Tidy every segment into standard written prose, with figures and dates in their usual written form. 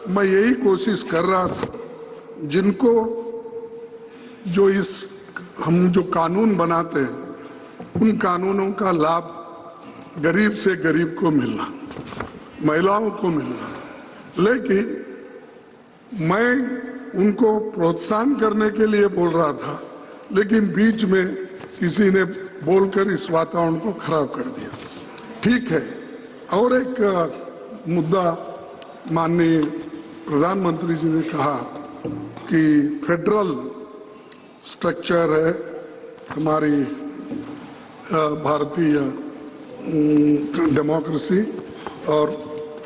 मैं यही कोशिश कर रहा था, जिनको जो हम जो कानून बनाते हैं उन कानूनों का लाभ गरीब से गरीब को मिलना, महिलाओं को मिलना, लेकिन मैं उनको प्रोत्साहन करने के लिए बोल रहा था, लेकिन बीच में किसी ने बोलकर इस वातावरण को खराब कर दिया। ठीक है। और एक मुद्दा माननीय प्रधानमंत्री जी ने कहा कि फेडरल स्ट्रक्चर है हमारी भारतीय डेमोक्रेसी, और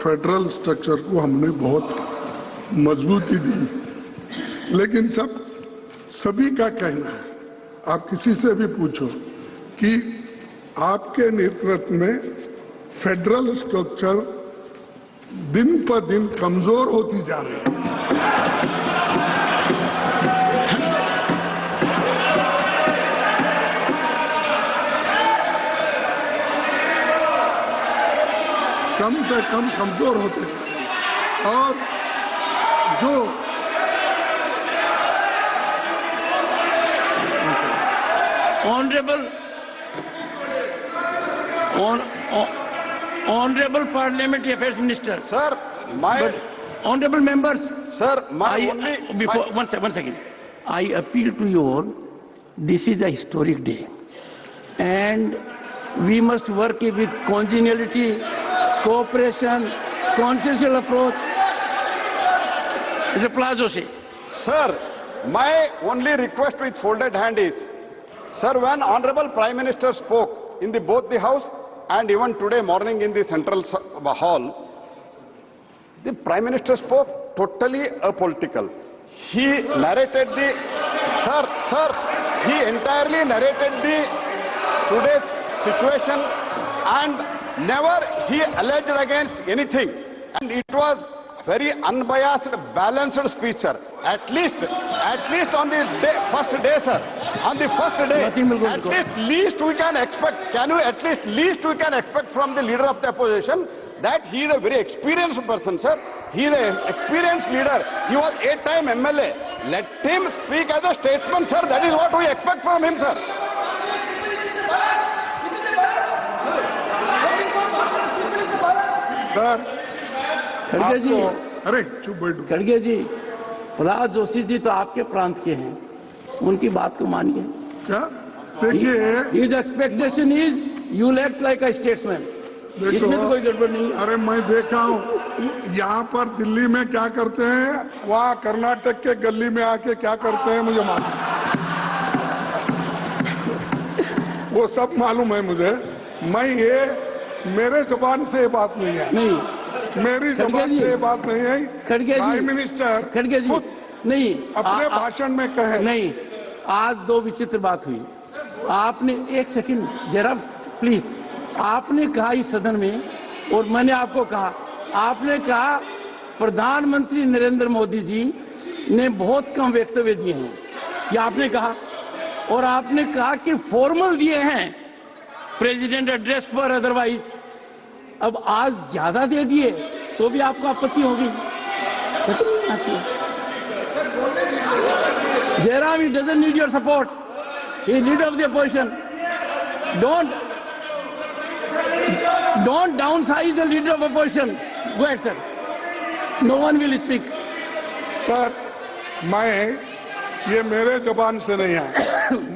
फेडरल स्ट्रक्चर को हमने बहुत मजबूती दी। लेकिन सभी का कहना है, आप किसी से भी पूछो कि आपके नेतृत्व में फेडरल स्ट्रक्चर दिन पर दिन कमजोर होती जा रही है। कम से कम कमजोर होते हैं। और जो Honorable Parliamentary Affairs Minister. Sir, honorable members. Sir, one second. I appeal to you all. This is a historic day, and we must work with congeniality, cooperation, consensual approach. Reply, Joshi. Sir, my only request with folded hand is, sir, when Honorable Prime Minister spoke in both the House and even today morning in the Central Hall, the Prime Minister spoke totally apolitical. He narrated he entirely narrated the today's situation and never he alleged against anything. And it was very unbiased, balanced speech, sir. At least on the first day, sir. On the first day, at least we can expect. Can you at least we can expect from the leader of the opposition that he is a very experienced person, sir. He is an experienced leader. He was 8-time MLA. Let him speak as a statesman, sir. That is what we expect from him, sir. Sir, खड़गे जी, अरे चुप बैठो। खड़गे जी, प्रहलाद जोशी जी तो आपके प्रांत के हैं, उनकी बात को मानिए। क्या? देखिए, his expectation is you act like a statesman. इसमें तो कोई गड़बड़ नहीं है। अरे मैं देखा हूँ यहाँ पर दिल्ली में क्या करते हैं, वहाँ कर्नाटक के गली में आके क्या करते हैं मुझे मालूम। वो सब मालूम है मुझे। मैं ये मेरे जुबान से ये बात नहीं है। नहीं, मेरी जुबान से ये बात नहीं है। खड़गे जी, प्राइम मिनिस्टर खड़गे जी, नहीं अपने भाषण में कहे। नहीं, आज दो विचित्र बात हुई। आपने एक सेकंड जरा प्लीज, आपने कहा इस सदन में, और मैंने आपको कहा, आपने कहा प्रधानमंत्री नरेंद्र मोदी जी ने बहुत कम वक्तव्य दिए हैं, ये आपने कहा, और आपने कहा कि फॉर्मल दिए हैं प्रेसिडेंट एड्रेस पर, अदरवाइज। अब आज ज्यादा दे दिए तो भी आपको आपत्ति होगी। Jairam, he doesn't need your support. He is leader of the opposition. Don't downsize the leader of opposition. Go ahead, sir. No one will speak. Sir, मैं ये मेरे जुबान से नहीं आया,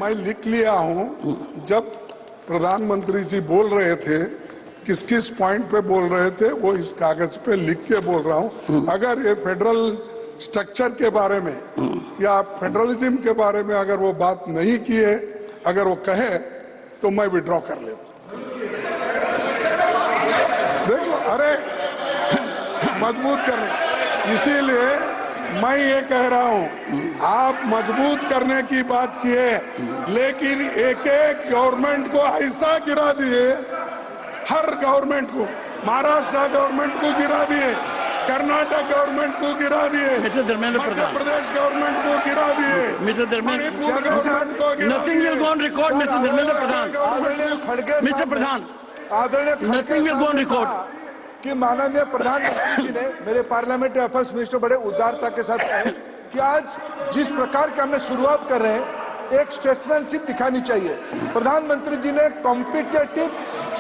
मैं लिख लिया हूँ। जब प्रधानमंत्री जी बोल रहे थे, किस किस पॉइंट पे बोल रहे थे, वो इस कागज पे लिख के बोल रहा हूँ। अगर ये फेडरल स्ट्रक्चर के बारे में या फेडरलिज्म के बारे में अगर वो बात नहीं की है, अगर वो कहे तो मैं विड्रॉ कर लेता। देखो, अरे मजबूत करने, इसीलिए मैं ये कह रहा हूँ, आप मजबूत करने की बात किए, लेकिन एक एक गवर्नमेंट को ऐसा गिरा दिए, हर गवर्नमेंट को, महाराष्ट्र गवर्नमेंट को गिरा दिए, कर्नाटक गवर्नमेंट को गिरा दिए, मध्य प्रदेश गवर्नमेंट को गिरा दिए, मणिपुर गवर्नमेंट को गिरा दिए। Nothing will go on record, Mr. Dharmendra Pradhan. Mr. Pradhan, nothing will go on record. कि माननीय प्रधानमंत्री जी ने मेरे पार्लियामेंट्री अफेयर्स मिनिस्टर बड़े उदारता के साथ कहे कि आज जिस प्रकार की हमने शुरुआत कर रहे हैं एक स्टेट्समैनशिप दिखानी चाहिए। प्रधानमंत्री जी ने कॉम्पिटेटिव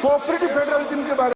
कोऑपरेटिव फेडरलिज्म के बारे